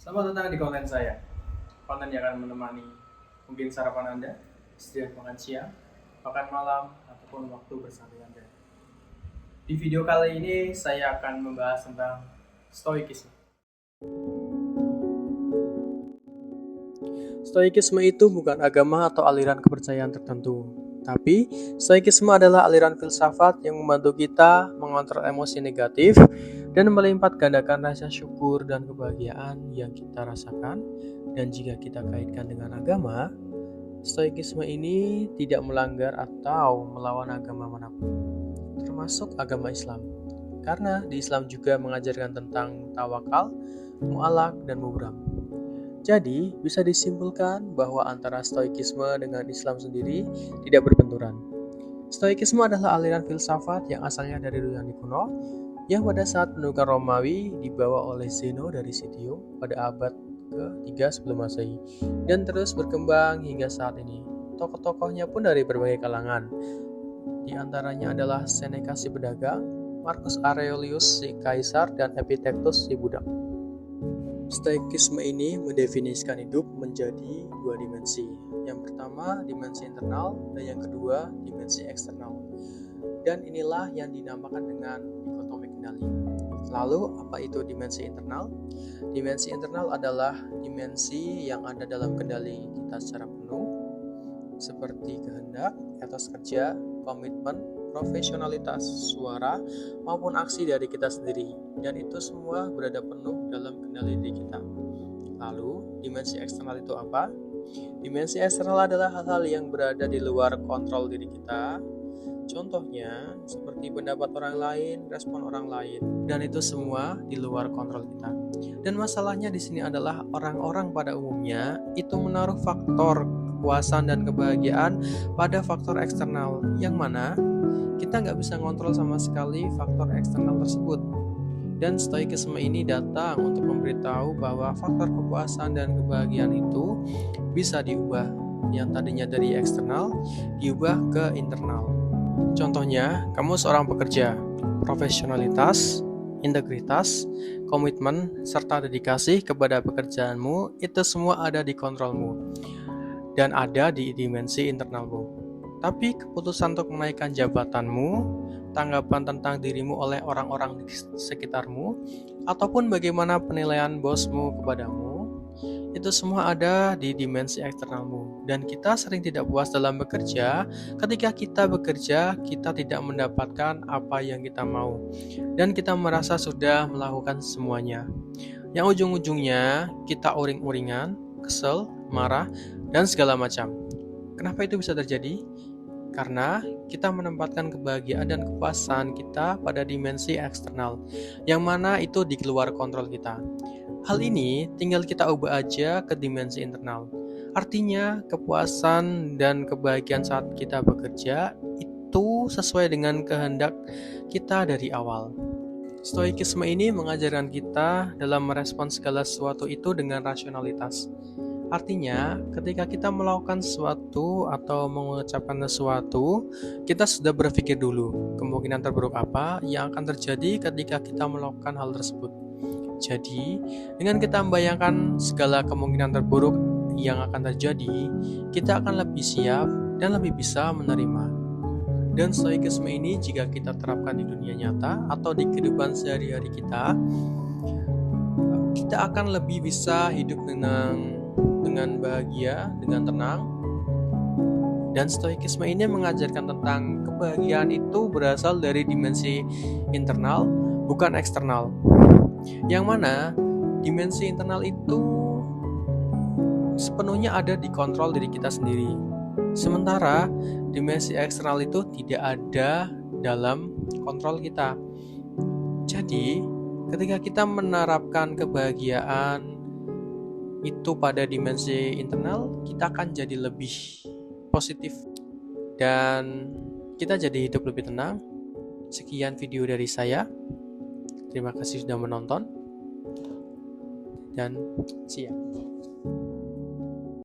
Selamat datang di konten saya. Konten yang akan menemani mungkin sarapan Anda, istirahat makan siang, makan malam, ataupun waktu bersantai Anda. Di video kali ini saya akan membahas tentang Stoikisme. Stoikisme itu bukan agama atau aliran kepercayaan tertentu, tapi Stoikisme adalah aliran filsafat yang membantu kita mengontrol emosi negatif dan melipat gandakan rasa syukur dan kebahagiaan yang kita rasakan. Dan jika kita kaitkan dengan agama, Stoikisme ini tidak melanggar atau melawan agama manapun, termasuk agama Islam. Karena di Islam juga mengajarkan tentang tawakal, mu'alak, dan mubram. Jadi, bisa disimpulkan bahwa antara Stoikisme dengan Islam sendiri tidak berbenturan. Stoikisme adalah aliran filsafat yang asalnya dari Yunani kuno, yang pada saat pendudukan Romawi dibawa oleh Zeno dari Citium pada abad ke-3 sebelum Masehi, dan terus berkembang hingga saat ini. Tokoh-tokohnya pun dari berbagai kalangan. Di antaranya adalah Seneca si pedagang, Marcus Aurelius si kaisar, dan Epictetus si budak. Stoikisme ini mendefinisikan hidup menjadi dua dimensi. Yang pertama, dimensi internal, dan yang kedua, dimensi eksternal. Dan inilah yang dinamakan dengan dikotomi kendali. Lalu, apa itu dimensi internal? Dimensi internal adalah dimensi yang ada dalam kendali kita secara penuh, seperti kehendak, etos kerja, komitmen, profesionalitas, suara, maupun aksi dari kita sendiri. Dan itu semua berada penuh dalam kendali diri kita. Lalu, dimensi eksternal itu apa? Dimensi eksternal adalah hal-hal yang berada di luar kontrol diri kita. Contohnya, seperti pendapat orang lain, respon orang lain, dan itu semua di luar kontrol kita. Dan masalahnya di sini adalah orang-orang pada umumnya itu menaruh faktor kepuasan dan kebahagiaan pada faktor eksternal, yang mana kita nggak bisa ngontrol sama sekali faktor eksternal tersebut. Dan Stoikisme ini datang untuk memberitahu bahwa faktor kepuasan dan kebahagiaan itu bisa diubah, yang tadinya dari eksternal diubah ke internal. Contohnya, kamu seorang pekerja, profesionalitas, integritas, komitmen, serta dedikasi kepada pekerjaanmu itu semua ada di kontrolmu dan ada di dimensi internalmu. Tapi keputusan untuk menaikkan jabatanmu, tanggapan tentang dirimu oleh orang-orang di sekitarmu, ataupun bagaimana penilaian bosmu kepadamu, itu semua ada di dimensi eksternalmu. Dan kita sering tidak puas dalam bekerja. Ketika kita bekerja, kita tidak mendapatkan apa yang kita mau, dan kita merasa sudah melakukan semuanya. Yang ujung-ujungnya kita uring-uringan, kesel, marah, dan segala macam. Kenapa itu bisa terjadi? Karena kita menempatkan kebahagiaan dan kepuasan kita pada dimensi eksternal, yang mana itu di luar kontrol kita. Hal ini tinggal kita ubah aja ke dimensi internal. Artinya, kepuasan dan kebahagiaan saat kita bekerja itu sesuai dengan kehendak kita dari awal. Stoikisme ini mengajarkan kita dalam merespons segala sesuatu itu dengan rasionalitas. Artinya, ketika kita melakukan sesuatu atau mengucapkan sesuatu, kita sudah berpikir dulu kemungkinan terburuk apa yang akan terjadi ketika kita melakukan hal tersebut. Jadi, dengan kita membayangkan segala kemungkinan terburuk yang akan terjadi, kita akan lebih siap dan lebih bisa menerima. Dan Stoikisme ini jika kita terapkan di dunia nyata atau di kehidupan sehari-hari kita akan lebih bisa hidup dengan bahagia, dengan tenang. Dan Stoikisme ini mengajarkan tentang kebahagiaan itu berasal dari dimensi internal, bukan eksternal. Yang mana dimensi internal itu sepenuhnya ada di kontrol diri kita sendiri. Sementara dimensi eksternal itu tidak ada dalam kontrol kita. Jadi, ketika kita menerapkan kebahagiaan itu pada dimensi internal, kita akan jadi lebih positif dan kita jadi hidup lebih tenang. Sekian video dari saya. Terima kasih sudah menonton dan see ya.